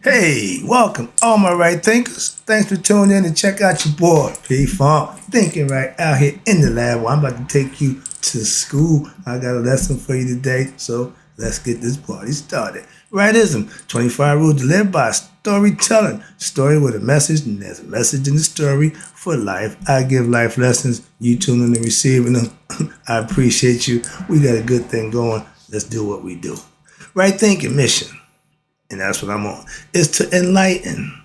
Hey, welcome, all my right thinkers. Thanks for tuning in and check out your boy, P Funk, thinking right out here in the lab. Well, I'm about to take you to school. I got a lesson for you today, so let's get this party started. Rightism, 25 rules to live by, storytelling. Story with a message, and there's a message in the story for life. I give life lessons. You tune in and receiving them. I appreciate you. We got a good thing going. Let's do what we do. Right thinking mission, and that's what I'm on, is to enlighten,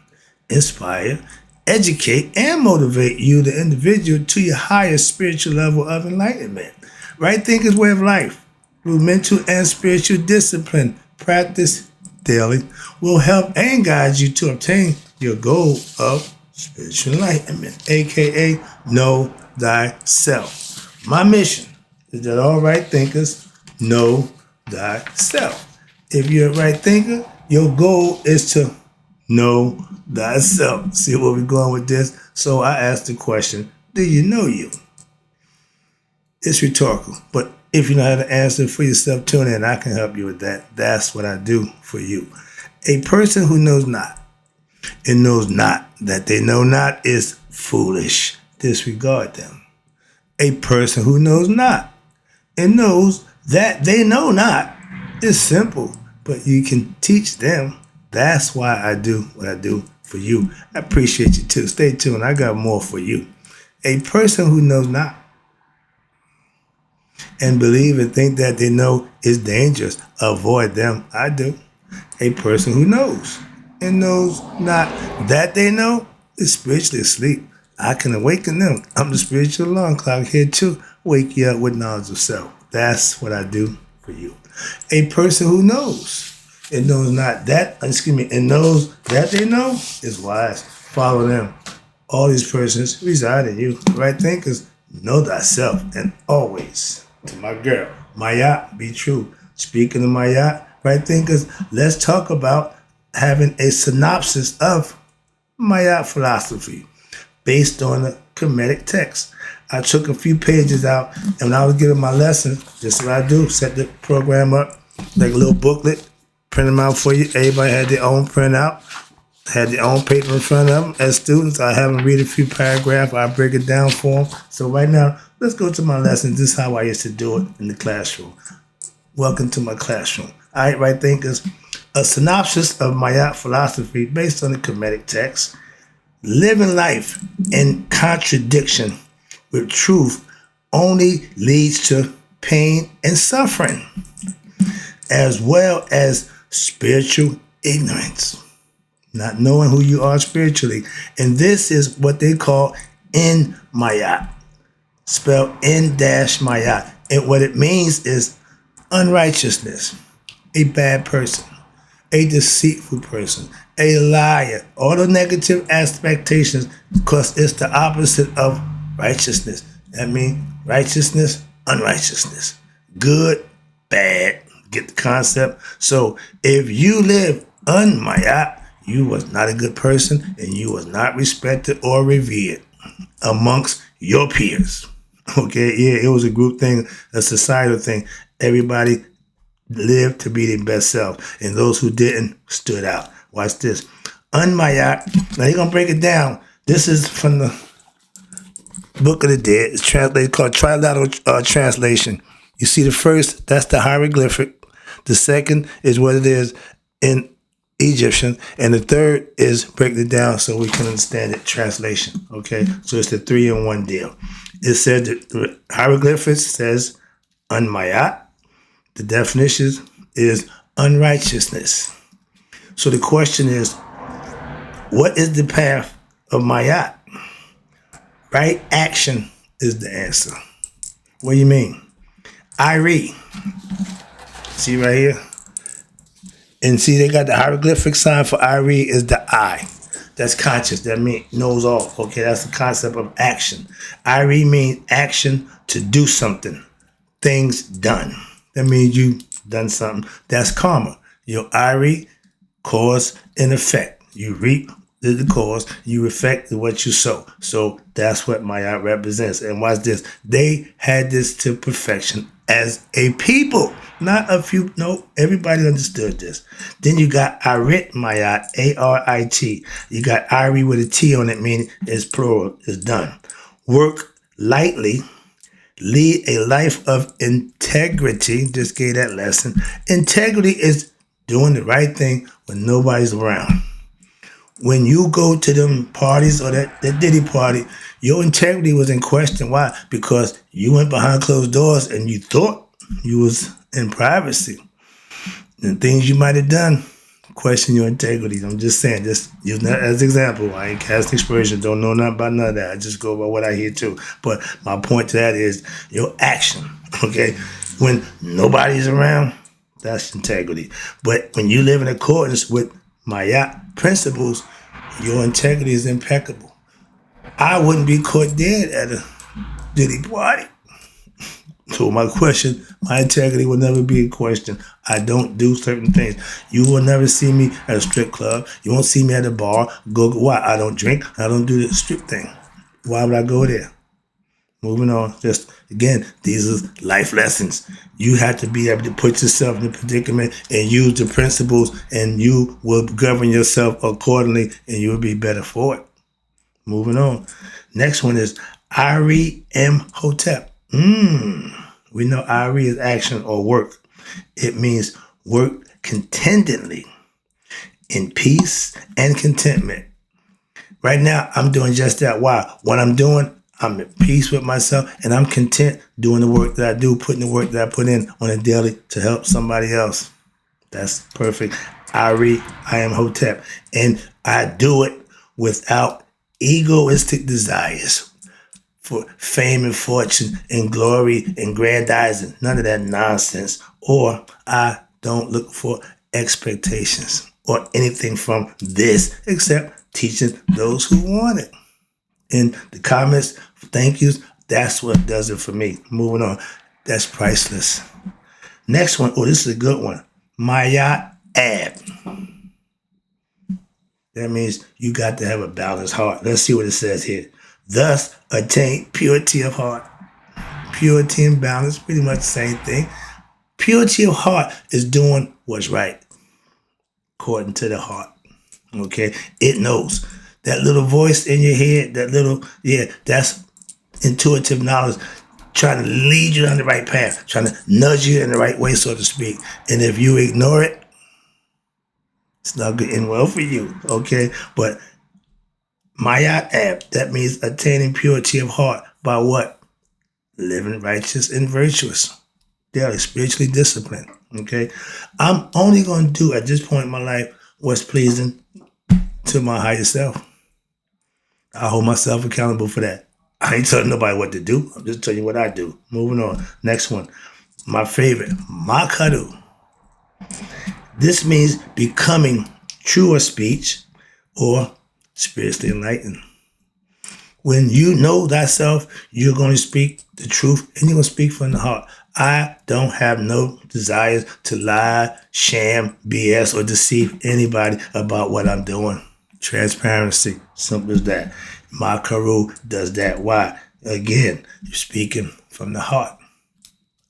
inspire, educate, and motivate you, the individual, to your highest spiritual level of enlightenment. Right thinking's way of life, through mental and spiritual discipline, practice daily, will help and guide you to obtain your goal of spiritual enlightenment, aka know thyself. My mission is that all right thinkers know thyself. If you're a right thinker, your goal is to know thyself. See where we're going with this? So I asked the question, do you know you? It's rhetorical, but if you know how to answer for yourself, tune in. I can help you with that. That's what I do for you. A person who knows not and knows not that they know not is foolish. Disregard them. A person who knows not and knows that they know not is simple, but you can teach them. That's why I do what I do for you. I appreciate you too. Stay tuned. I got more for you. A person who knows not and believe and think that they know is dangerous. Avoid them. I do. A person who knows and knows not that they know is spiritually asleep. I can awaken them. I'm the spiritual alarm clock here to wake you up with knowledge of self. That's what I do for you. A person who knows and knows not that, and knows that they know is wise. Follow them. All these persons reside in you. Right thinkers, know thyself. And always, to my girl, Maat, be true. Speaking of Maat, right thinkers, let's talk about having a synopsis of Maat philosophy based on the Kemetic text. I took a few pages out, and when I was giving my lesson, this is what I do: set the program up like a little booklet, print them out for you. Everybody had their own printout, had their own paper in front of them. As students, I have them read a few paragraphs. I break it down for them. So right now, let's go to my lesson. This is how I used to do it in the classroom. Welcome to my classroom. All right, right thinkers, a synopsis of Maat philosophy based on the Kemetic text. Living life in contradiction with truth only leads to pain and suffering, as well as spiritual ignorance, not knowing who you are spiritually. And this is what they call in Maat, spelled in-Maat. And what it means is unrighteousness, a bad person, a deceitful person, a liar, all the negative expectations, because it's the opposite of righteousness. That means righteousness, unrighteousness, good, bad. Get the concept? So if you live un-Maat, you was not a good person and you was not respected or revered amongst your peers. Okay, yeah, it was a group thing, a societal thing. Everybody lived to be their best self, and those who didn't stood out. Watch this. Un-Maat, now you're going to break it down. This is from the Book of the Dead. It's translated, called trilateral translation. You see the first, that's the hieroglyphic. The second is what it is in Egyptian. And the third is breaking it down so we can understand it, translation. Okay? So it's the 3-in-1 deal. It said that the hieroglyphics says un-Maat. The definition is unrighteousness. So the question is, what is the path of Maat? Right action is the answer. What do you mean? WRIGHT. See right here? And see, they got the hieroglyphic sign for WRIGHT is the I. That's conscious. That means knows all. Okay, that's the concept of action. WRIGHT means action to do something. Things done. That means you done something. That's karma. Your WRIGHT, cause and effect. You reap the cause, you affect what you sow. So that's what Maat represents. And watch this. They had this to perfection. as a people. Not a few, no, everybody understood this. Then you got Arit Mayat, A-R-I-T. You got Ari with a T on it, meaning it's plural, it's done. Work lightly, lead a life of integrity. Just gave that lesson. Integrity is doing the right thing when nobody's around. When you go to them parties or that Diddy party, your integrity was in question. Why? Because you went behind closed doors and you thought you was in privacy. And things you might have done, question your integrity. I'm just saying, just use that as an example. I ain't casting aspersions, don't know nothing about none of that. I just go by what I hear too. But my point to that is your action, okay? When nobody's around, that's integrity. But when you live in accordance with Mayat principles, your integrity is impeccable. I wouldn't be caught dead at a Diddy party. So my question, my integrity will never be in question. I don't do certain things. You will never see me at a strip club. You won't see me at a bar. Why? I don't drink. I don't do the strip thing. Why would I go there? Moving on. Just, again, these are life lessons. You have to be able to put yourself in a predicament and use the principles, and you will govern yourself accordingly, and you will be better for it. Moving on. Next one is Ari M. Hotep. We know Ari is action or work. It means work contentedly in peace and contentment. Right now, I'm doing just that. Why? What I'm doing, I'm at peace with myself, and I'm content doing the work that I do, putting the work that I put in on a daily to help somebody else. That's perfect. Ari, I am Hotep. And I do it without egoistic desires for fame and fortune and glory and grandizing. None of that nonsense. Or I don't look for expectations or anything from this except teaching those who want it. In the comments, thank yous, that's what does it for me. Moving on. That's priceless. Next one, oh, this is a good one. Mayat Ab. That means you got to have a balanced heart. Let's see what it says here. Thus attain purity of heart. Purity and balance, pretty much the same thing. Purity of heart is doing what's right according to the heart. Okay? It knows. That little voice in your head, that little, that's intuitive knowledge trying to lead you on the right path, trying to nudge you in the right way, so to speak. And if you ignore it, it's not going to end well for you, okay? But Mayat Ab, that means attaining purity of heart by what? Living righteous and virtuous. Daily, spiritually disciplined, okay? I'm only going to do at this point in my life what's pleasing to my higher self. I hold myself accountable for that. I ain't telling nobody what to do. I'm just telling you what I do. Moving on. Next one. My favorite, Makaru. This means becoming truer speech or spiritually enlightened. When you know thyself, you're going to speak the truth and you're going to speak from the heart. I don't have no desires to lie, sham, BS, or deceive anybody about what I'm doing. Transparency, simple as that. Makaru does that. Why? Again, you're speaking from the heart.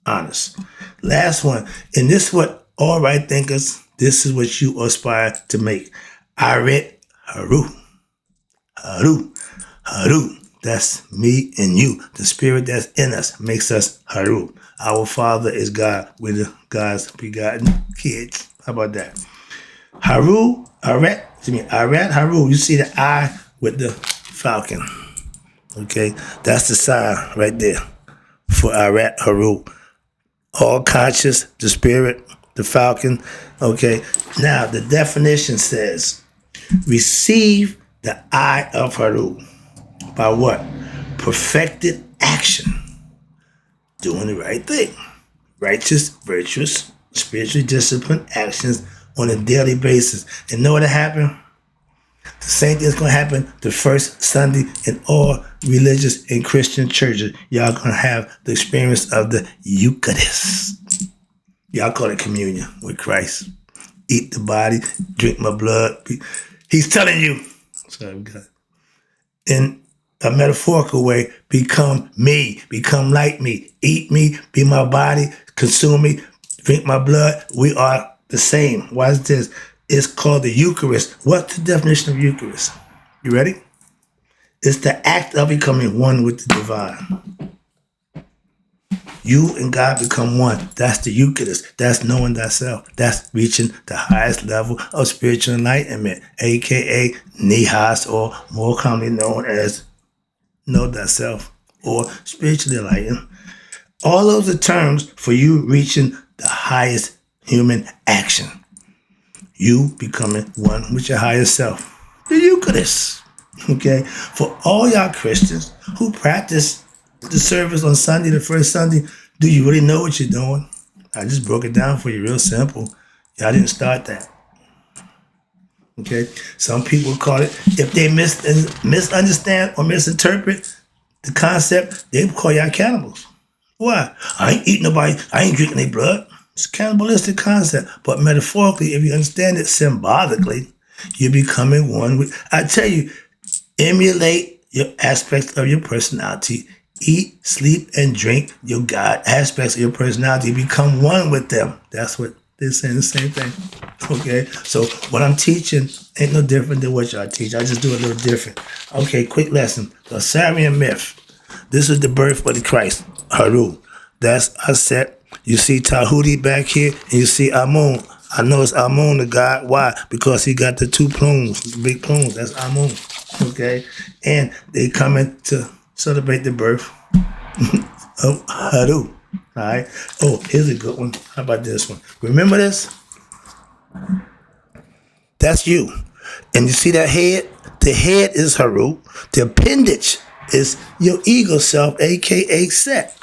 Honest. Last one, and this is what all right thinkers, this is what you aspire to make. Arit Haru. Haru. Haru. That's me and you. The spirit that's in us makes us Haru. Our Father is God. We're the God's begotten kids. How about that? Haru, Arat, Haru. You see the eye with the falcon. Okay? That's the sign right there for Arat Haru. All conscious, the spirit, the falcon. Okay? Now, the definition says, receive the eye of Haru. By what? Perfected action. Doing the right thing. Righteous, virtuous, spiritually disciplined actions on a daily basis. And know what happened? The same thing is going to happen the first Sunday in all religious and Christian churches. Y'all going to have the experience of the Eucharist. Y'all call it communion with Christ. Eat the body, drink my blood. He's telling you. Sorry, God. And a metaphorical way, become me, become like me, eat me, be my body, consume me, drink my blood. We are the same. Why is this? It's called the Eucharist. What's the definition of Eucharist? You ready? It's the act of becoming one with the divine. You and God become one. That's the Eucharist. That's knowing thyself. That's reaching the highest level of spiritual enlightenment, aka Nihas, or more commonly known as know thyself or spiritually enlightened. All those are terms for you reaching the highest human action. You becoming one with your higher self. The Eucharist. Okay? For all y'all Christians who practice the service on Sunday, the first Sunday, do you really know what you're doing? I just broke it down for you real simple. Y'all didn't start that. Okay? Some people call it, if they misunderstand or misinterpret the concept, they call y'all cannibals. Why? I ain't eating nobody, I ain't drinking their blood. It's a cannibalistic concept. But metaphorically, if you understand it symbolically, you're becoming one with, I tell you, emulate your aspects of your personality. Eat, sleep, and drink your God aspects of your personality. Become one with them. That's what they're saying, the same thing. Okay? So what I'm teaching ain't no different than what y'all teach. I just do it a little different. Okay, quick lesson. The Assyrian myth. This is the birth of the Christ, Haru. That's Aset. You see Tahuti back here, and you see Amun. I know it's Amun, the god. Why? Because he got the two plumes, the big plumes. That's Amun. Okay? And they coming to celebrate the birth of Haru. All right? Oh, here's a good one. How about this one? Remember this? That's you. And you see that head? The head is Haru. The appendage is your ego self, a.k.a. Set.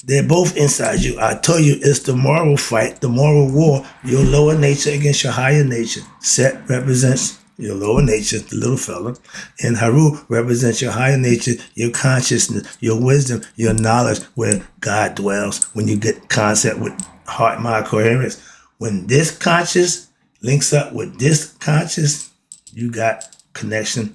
They're both inside you. I told you it's the moral fight, the moral war, your lower nature against your higher nature. Set represents your lower nature, the little fella. And Haru represents your higher nature, your consciousness, your wisdom, your knowledge, where God dwells. When you get concept with heart-mind coherence. When this conscious links up with this conscious, you got connection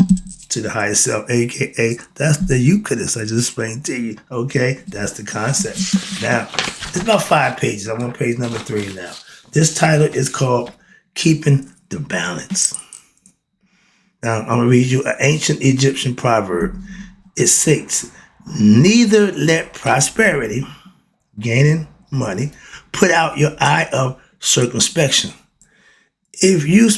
to the higher self, aka that's the Eucharist I just explained to you. Okay, that's the concept. Now, it's about 5 pages. I'm on page number 3 now. This title is called Keeping the Balance. Now, I'm gonna read you an ancient Egyptian proverb. It states, "Neither let prosperity, gaining money, put out your eye of circumspection." If you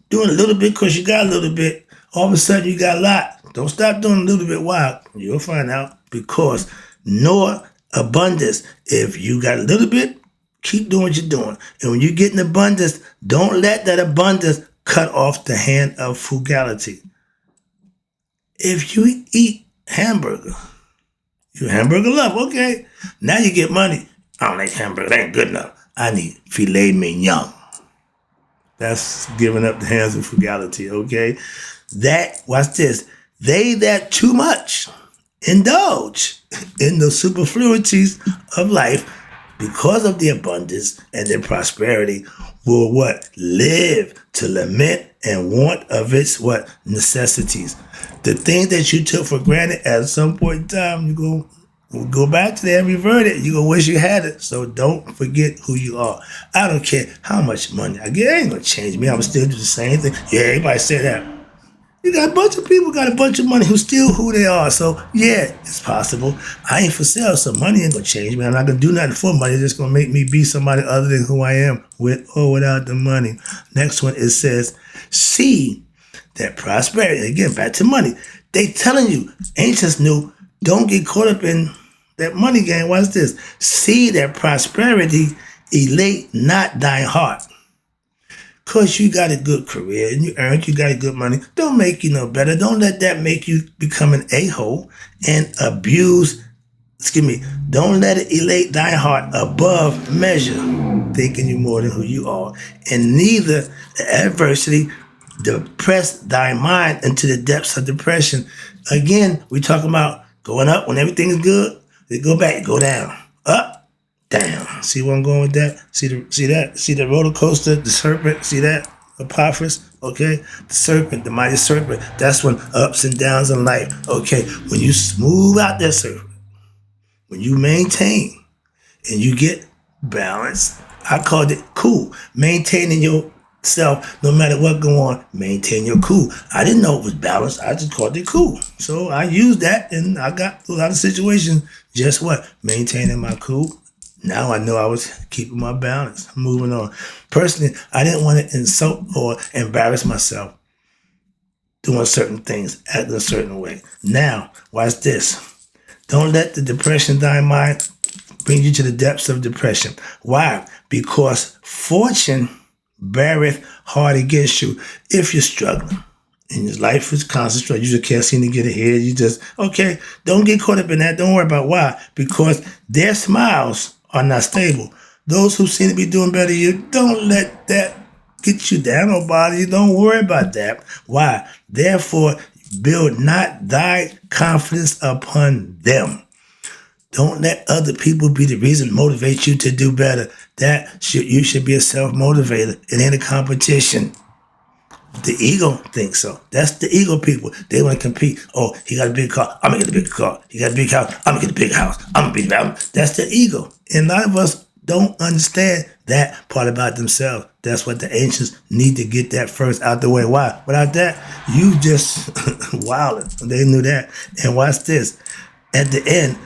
doing a little bit because you got a little bit, all of a sudden you got a lot. Don't stop doing a little bit wild. You'll find out, because nor abundance. If you got a little bit, keep doing what you're doing. And when you get in abundance, don't let that abundance cut off the hand of frugality. If you eat hamburger, you hamburger love, okay. Now you get money. I don't like hamburger, that ain't good enough. I need filet mignon. That's giving up the hands of frugality, okay? Watch this. They that too much indulge in the superfluities of life because of the abundance and their prosperity will what? Live to lament and want of its what? Necessities. The thing that you took for granted at some point in time, we'll go back to that and revert it. You're going to wish you had it. So don't forget who you are. I don't care how much money I get. It ain't going to change me. I'm still do the same thing. Yeah, everybody say that. You got a bunch of people got a bunch of money who still who they are. So, yeah, it's possible. I ain't for sale, so money ain't going to change me. I'm not going to do nothing for money. It's just going to make me be somebody other than who I am with or without the money. Next one, it says, see that prosperity. Again, back to money. They telling you, ancients knew, don't get caught up in that money game. Watch this. See that prosperity elate not thine heart. Because you got a good career and you got good money. Don't make you no better. Don't let that make you become an a-hole and don't let it elate thy heart above measure, thinking you more than who you are. And neither adversity depress thy mind into the depths of depression. Again, we talking about going up when everything is good. They go back, go down, up, down. See where I'm going with that? See that? See the roller coaster, the serpent? See that? Apophis, okay? The serpent, the mighty serpent. That's when ups and downs in life, okay? When you smooth out that serpent, when you maintain and you get balance, I called it cool. Maintaining yourself, no matter what go on, maintain your cool. I didn't know it was balanced. I just called it cool. So I used that, and I got a lot of situations. Just what? Maintaining my cool. Now I know I was keeping my balance. Moving on. Personally, I didn't want to insult or embarrass myself doing certain things, acting a certain way. Now, watch this. Don't let the depression die mind bring you to the depths of depression. Why? Because fortune beareth hard against you if you're struggling. And your life is constant struggle. You just can't seem to get ahead. You just, okay, don't get caught up in that. Don't worry about why. Because their smiles are not stable. Those who seem to be doing better than you, don't let that get you down or bother you. Don't worry about that. Why? Therefore, build not thy confidence upon them. Don't let other people be the reason to motivate you to do better. You should be a self-motivator. It ain't a competition. The ego thinks so. That's the ego people. They want to compete. Oh, he got a big car. I'm going to get a big car. He got a big house. I'm going to get a big house. I'm going to be the That's the ego. And a lot of us don't understand that part about themselves. That's what the ancients need to get that first out the way. Why? Without that, you just wildin'. They knew that. And watch this. At the end,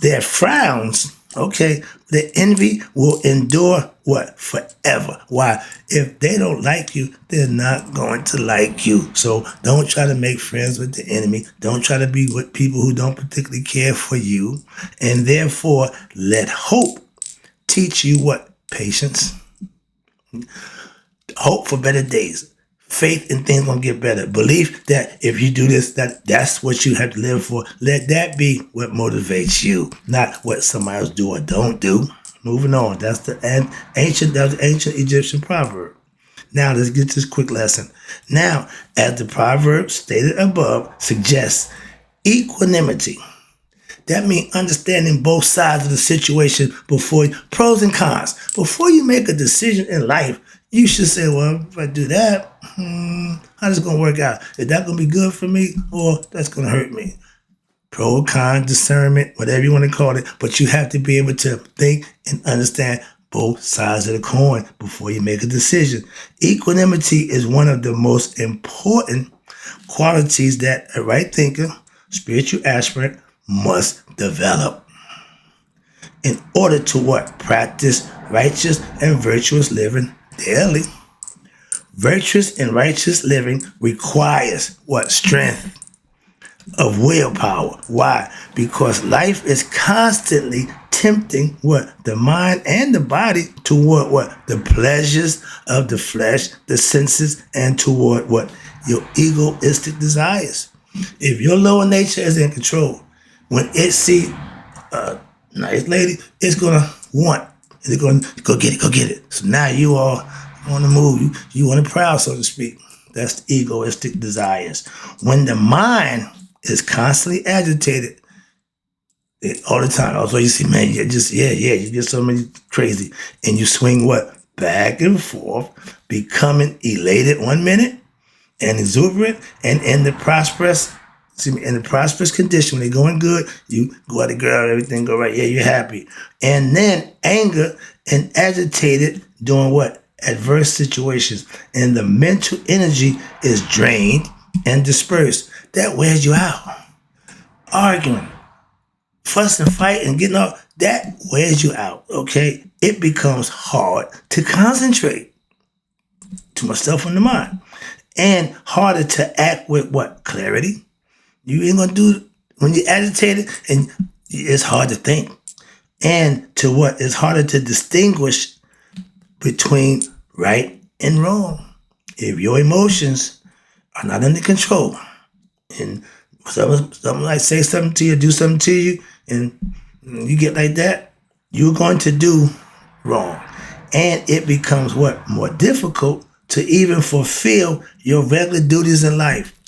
their frowns, okay, their envy will endure what? Forever. Why? If they don't like you, they're not going to like you. So don't try to make friends with the enemy. Don't try to be with people who don't particularly care for you. And therefore, let hope teach you what? Patience. Hope for better days. Faith in things gonna get better. Belief that if you do this, that's what you have to live for. Let that be what motivates you, not what somebody else do or don't do. Moving on. That's the ancient Egyptian proverb. Now let's get this quick lesson. Now, as the proverb stated above suggests, equanimity. That means understanding both sides of the situation pros and cons. Before you make a decision in life, you should say, well, if I do that, how's it going to work out? Is that going to be good for me or that's going to hurt me? Pro, con, discernment, whatever you want to call it. But you have to be able to think and understand both sides of the coin before you make a decision. Equanimity is one of the most important qualities that a right thinker, spiritual aspirant, must develop in order to what? Practice righteous and virtuous living daily. Virtuous and righteous living requires what? Strength of willpower. Why? Because life is constantly tempting what? The mind and the body toward what? The pleasures of the flesh, the senses, and toward what? Your egoistic desires. If your lower nature is in control, when it see a nice lady, it's gonna want. It's gonna go get it. So now you are on the move. You on the prowl, so to speak. That's the egoistic desires. When the mind is constantly agitated all the time. Also, you see, man, you get so many crazy, and you swing what? Back and forth, becoming elated 1 minute and exuberant, and in the prosperous condition, when they're going good, you go at the girl, everything go right, yeah, you're happy. And then anger and agitated during what? Adverse situations. And the mental energy is drained and dispersed. That wears you out. Arguing, fussing, fighting, getting off, that wears you out, okay? It becomes hard to concentrate. Too much stuff on the mind. And harder to act with what? Clarity. You ain't gonna do it when you're agitated, and it's hard to think. And to what? It's harder to distinguish between right and wrong. If your emotions are not under control, and someone like say something to you, do something to you, and you get like that, you're going to do wrong. And it becomes what? More difficult to even fulfill your regular duties in life.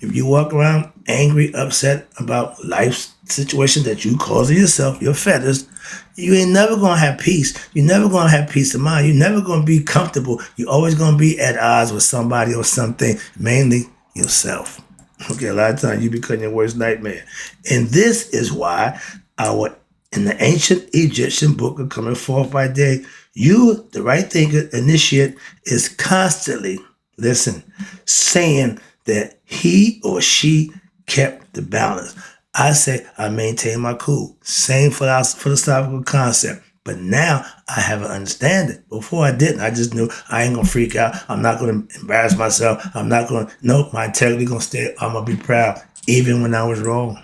If you walk around angry, upset about life's situation that you causing yourself, your fetters, you ain't never gonna have peace. You're never gonna have peace of mind. You're never gonna be comfortable. You're always gonna be at odds with somebody or something, mainly yourself. Okay, a lot of times you become your worst nightmare. And this is why our in the ancient Egyptian book of Coming Forth by Day, you, the right thinker, initiate, is constantly, listen, saying that he or she kept the balance. I say I maintain my cool. Same philosophical concept. But now I have an understanding. Before I didn't. I just knew I ain't gonna freak out. I'm not gonna embarrass myself. I'm not gonna. Nope. My integrity gonna stay. I'm gonna be proud, even when I was wrong.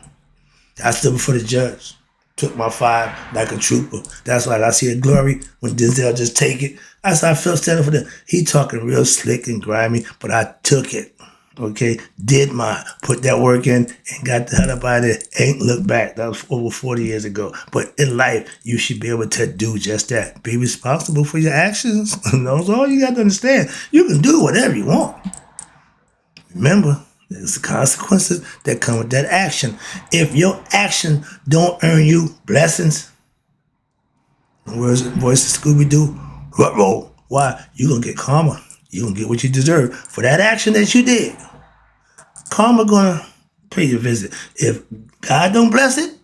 I stood before the judge. Took my 5 like a trooper. That's why I see a glory when Denzel just take it. That's how I felt standing for them. He talking real slick and grimy, but I took it. Okay, did mine, put that work in, and got the hell up out of there. Ain't looked back. That was over 40 years ago. But in life, you should be able to do just that. Be responsible for your actions. That's all you got to understand. You can do whatever you want. Remember, there's the consequences that come with that action. If your action don't earn you blessings, where's the voice of Scooby-Doo? Roll. Why? You gonna get karma. You gonna get what you deserve for that action that you did. Karma gonna pay your visit. If God don't bless it,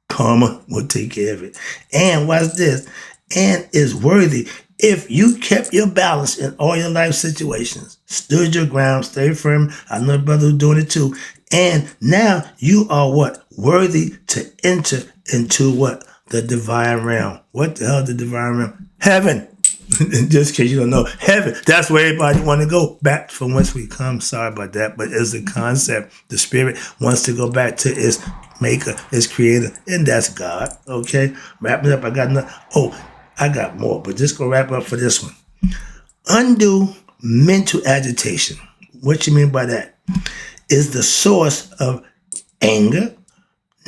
karma will take care of it. And watch this. And is worthy. If you kept your balance in all your life situations, stood your ground, stayed firm. I know a brother who's doing it too. And now you are what? Worthy to enter into what? The divine realm. What the hell is the divine realm? Heaven. Just in case you don't know, heaven. That's where everybody want to go. Back from whence we come. Sorry about that. But it's a concept. The spirit wants to go back to its maker, its creator. And that's God. Okay? Wrapping up. I got nothing. Oh, I got more. But just gonna wrap up for this one. Undue mental agitation. What you mean by that? Is the source of anger,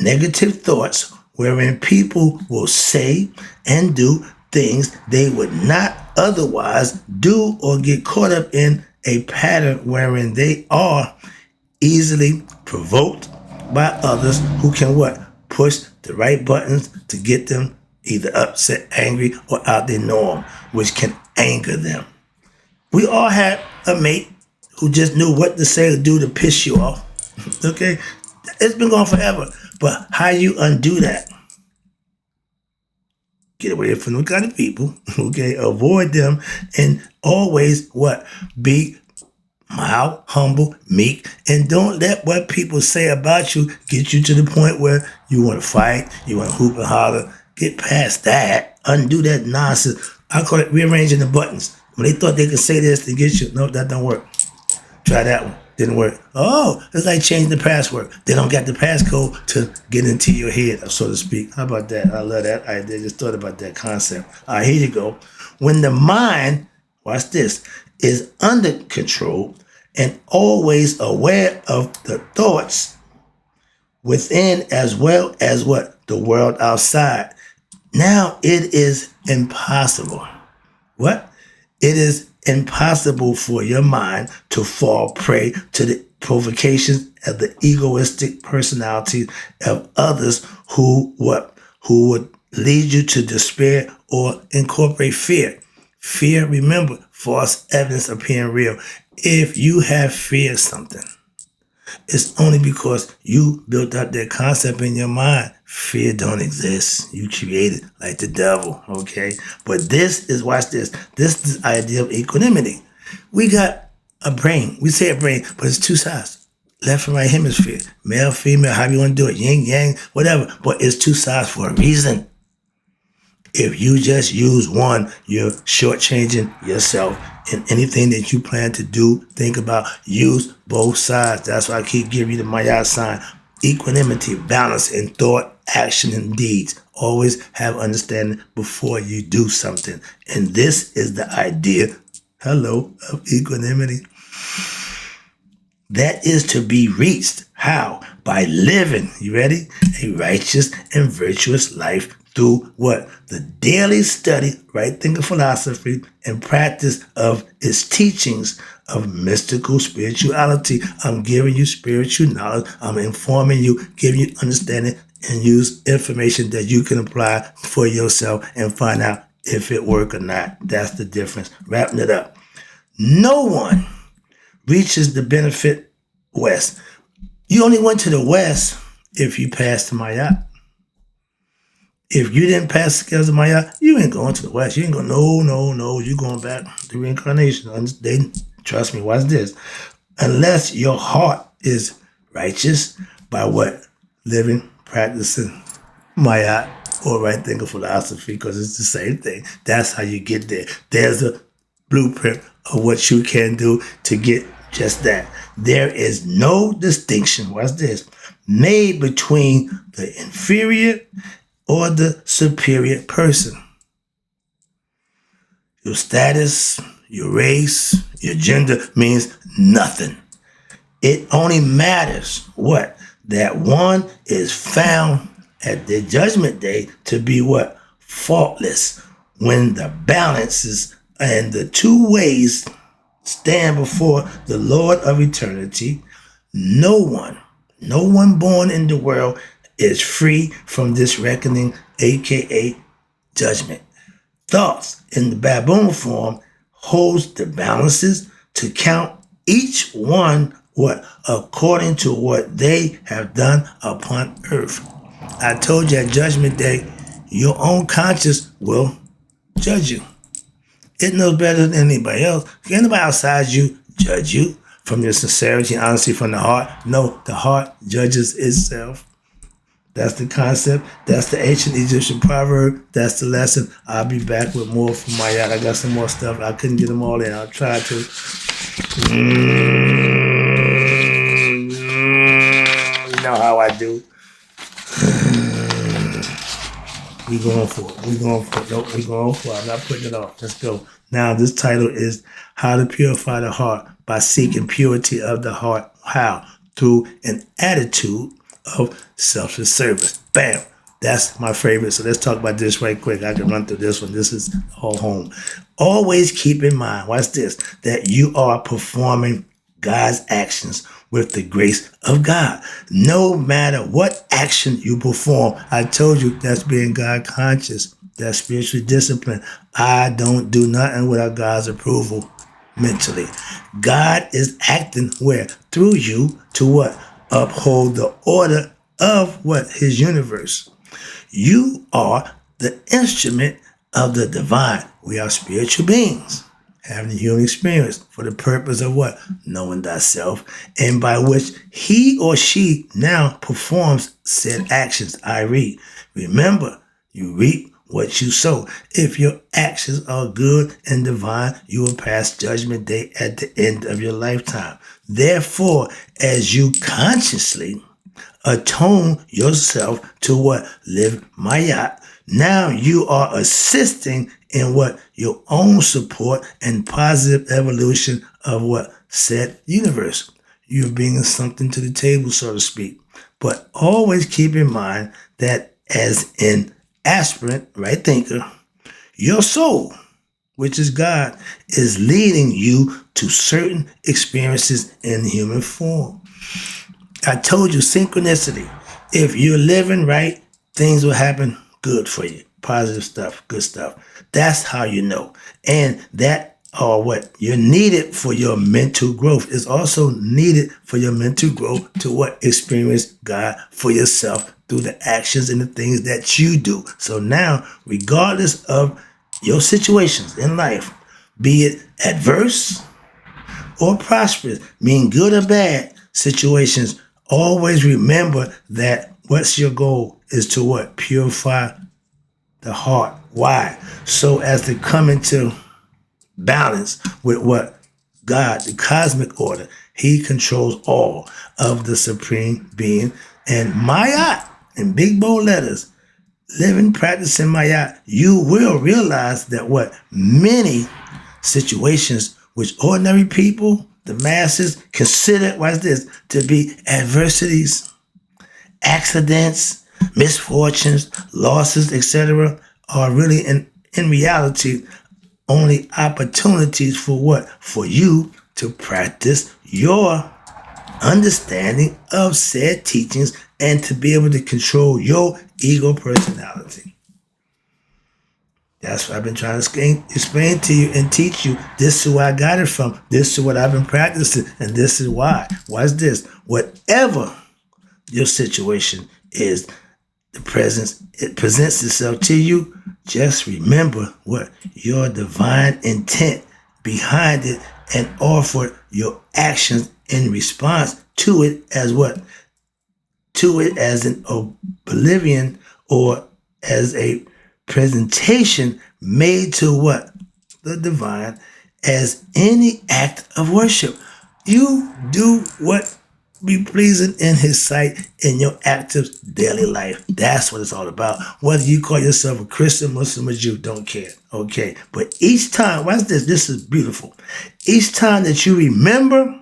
negative thoughts, wherein people will say and do things they would not otherwise do, or get caught up in a pattern wherein they are easily provoked by others who can what? Push the right buttons to get them either upset, angry, or out their norm, which can anger them. We all had a mate who just knew what to say or do to piss you off. Okay? It's been going forever. But how you undo that? Get away from those kind of people, okay? Avoid them, and always what? Be mild, humble, meek, and don't let what people say about you get you to the point where you want to fight, you want to hoop and holler. Get past that. Undo that nonsense. I call it rearranging the buttons. When they thought they could say this to get you, no, that don't work. Try that one. Didn't work. Oh, it's like changing the password. They don't got the passcode to get into your head, so to speak. How about that? I love that idea. Just thought about that concept. All right, here you go. When the mind, watch this, is under control and always aware of the thoughts within as well as what? The world outside. Now it is impossible. What? It is impossible for your mind to fall prey to the provocations of the egoistic personalities of others who would lead you to despair or incorporate fear. Fear, remember, false evidence appearing real. If you have feared something, it's only because you built up that concept in your mind. Fear don't exist. You create it like the devil, okay? But this is, watch this. This is the idea of equanimity. We got a brain. We say a brain, but it's 2 sides. Left and right hemisphere. Male, female, however you want to do it. Yin, yang, whatever. But it's 2 sides for a reason. If you just use one, you're shortchanging yourself. In anything that you plan to do, think about, use both sides. That's why I keep giving you the Maat sign. Equanimity, balance in thought, action, and deeds. Always have understanding before you do something. And this is the idea, of equanimity. That is to be reached. How? By living, you ready? A righteous and virtuous life through what? The daily study, right thinking philosophy, and practice of its teachings of mystical spirituality. I'm giving you spiritual knowledge. I'm informing you, giving you understanding, and use information that you can apply for yourself and find out if it work or not. That's the difference. Wrapping it up. No one reaches the benefit west. You only went to the west if you passed the Maat. If you didn't pass the scales of Maat, you ain't going to the west. You ain't going, no. You're going back to reincarnation. Trust me, watch this. Unless your heart is righteous by what? Living, practicing Maat or right thinking philosophy, because it's the same thing. That's how you get there. There's a blueprint of what you can do to get just that. There is no distinction, watch this, made between the inferior or the superior person. Your status, your race, your gender means nothing. It only matters what? That one is found at the judgment day to be what? Faultless. When the balances and the two ways stand before the Lord of eternity, no one born in the world is free from this reckoning, aka judgment. Thoughts in the baboon form holds the balances to count each one what? According to what they have done upon earth. I told you at judgment day, your own conscience will judge you. It knows better than anybody else. Anybody outside you judge you from your sincerity and honesty from the heart? No, the heart judges itself. That's the concept. That's the ancient Egyptian proverb. That's the lesson. I'll be back with more from Maat. I got some more stuff. I couldn't get them all in. I'll try to. You know how I do. We going for it. Nope, we going for it. I'm not putting it off. Let's go. Now, this title is How to Purify the Heart by Seeking Purity of the Heart. How? Through an attitude of selfless service. Bam. That's my favorite. So let's talk about this right quick. I can run through this one. This is all home. Always keep in mind, watch this, that you are performing God's actions with the grace of God. No matter what action you perform, I told you that's being God conscious. That's spiritual discipline. I don't do nothing without God's approval mentally. God is acting where? Through you to what? Uphold the order of what? His universe. You are the instrument of the divine. We are spiritual beings having a human experience for the purpose of what? Knowing thyself, and by which he or she now performs said actions. I read. Remember, you reap what you sow. If your actions are good and divine, you will pass judgment day at the end of your lifetime. Therefore, as you consciously atone yourself to what? Live Maat. Now you are assisting in what? Your own support and positive evolution of what? Said universe. You're bringing something to the table, so to speak. But always keep in mind that as an aspirant, right thinker, your soul, which is God, is leading you to certain experiences in human form. I told you, synchronicity. If you're living right, things will happen good for you. Positive stuff, good stuff. That's how you know. And that or what you're needed for your mental growth is also needed for your mental growth to what? Experience God for yourself through the actions and the things that you do. So now, regardless of your situations in life, be it adverse or prosperous, mean good or bad situations, always remember that what's your goal is to what? Purify the heart. Why? So as to come into balance with what? God, the cosmic order. He controls all of the supreme being. And Maat, in big bold letters, living, practicing Maat, you will realize that what? Many situations which ordinary people, the masses, consider, watch this, to be adversities, accidents, misfortunes, losses, etc., are really in reality only opportunities for what? For you to practice your understanding of said teachings and to be able to control your ego personality. That's what I've been trying to explain to you and teach you. This is where I got it from. This is what I've been practicing, and this is why. Why is this? Whatever your situation is, it presents itself to you. Just remember what your divine intent behind it and offer your actions in response to it as what? To it as an oblivion or as a presentation made to what? The divine as any act of worship. You do what be pleasing in his sight in your active daily life. That's what it's all about. Whether you call yourself a Christian, Muslim, or Jew, don't care. Okay. But each time, watch this, this is beautiful. Each time that you remember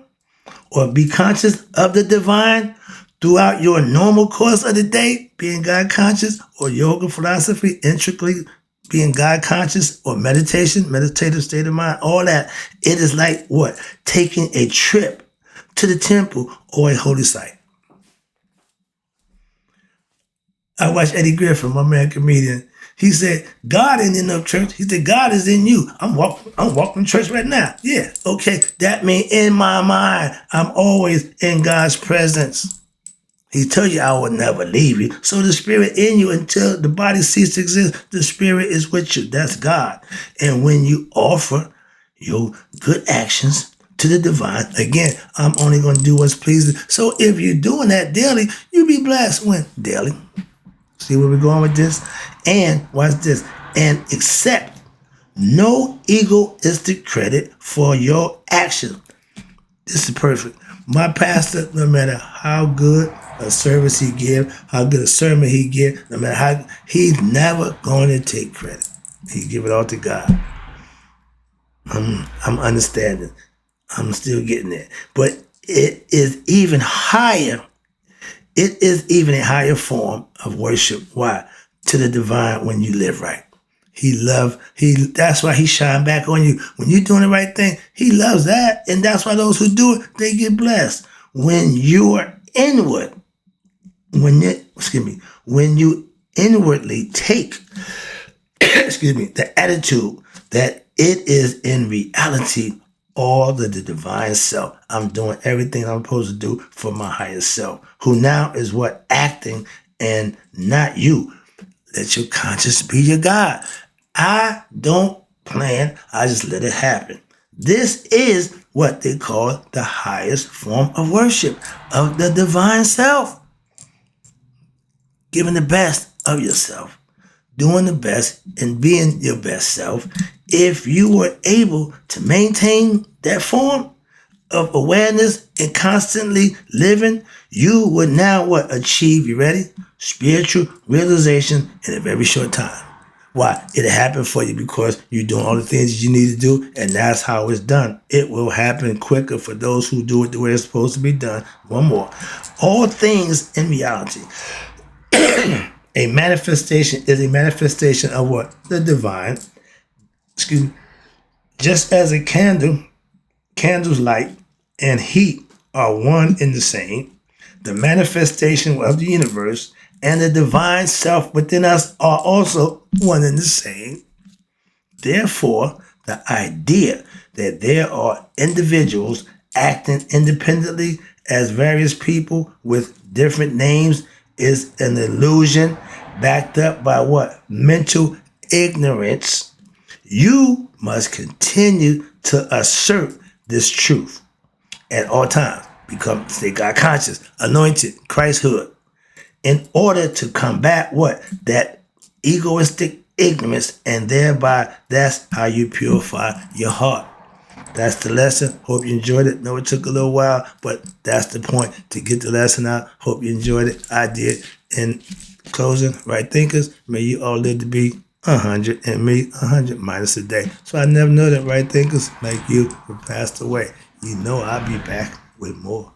or be conscious of the divine throughout your normal course of the day, being God conscious, or yoga philosophy, intricately being God conscious, or meditation, meditative state of mind, all that, it is like what? Taking a trip to the temple or a holy site. I watched Eddie Griffin, my man comedian. He said, God ain't in no church. He said, God is in you. I'm walking to church right now. Yeah, okay. That means in my mind, I'm always in God's presence. He told you I will never leave you. So the spirit in you, until the body ceases to exist, the spirit is with you. That's God. And when you offer your good actions to the divine, again, I'm only going to do what's pleasing. So if you're doing that daily, you be blessed. When? Daily. See where we're going with this? And watch this. And accept no egoistic credit for your actions. This is perfect. My pastor, no matter how good a service he give, how good a sermon he give, no matter how, he's never going to take credit. He give it all to God. I'm understanding. I'm still getting there. But it is even higher. It is even a higher form of worship. Why? To the divine when you live right. That's why he shine back on you. When you're doing the right thing, he loves that. And that's why those who do it, they get blessed. When you are inward, when you inwardly take, the attitude that it is in reality all the divine self. I'm doing everything I'm supposed to do for my higher self, who now is what? Acting and not you. Let your conscience be your God. I don't plan. I just let it happen. This is what they call the highest form of worship of the divine self. Giving the best of yourself. Doing the best and being your best self. If you were able to maintain that form of awareness and constantly living, you would now what? Achieve, you ready? Spiritual realization in a very short time. Why? It'll happen for you because you're doing all the things that you need to do, and that's how it's done. It will happen quicker for those who do it the way it's supposed to be done. One more. All things in reality. A manifestation is a manifestation of what? The divine. Just as a candle's light and heat are one and the same, the manifestation of the universe and the divine self within us are also one and the same. Therefore, the idea that there are individuals acting independently as various people with different names is an illusion backed up by what? Mental ignorance. You must continue to assert this truth at all times. Stay God conscious, anointed, Christhood, in order to combat what? That egoistic ignorance, and thereby that's how you purify your heart. That's the lesson. Hope you enjoyed it. No, it took a little while, but that's the point, to get the lesson out. Hope you enjoyed it. I did. In closing, right thinkers, may you all live to be 100 and me 100 minus a day. So I never know that right thinkers like you have passed away. You know I'll be back with more.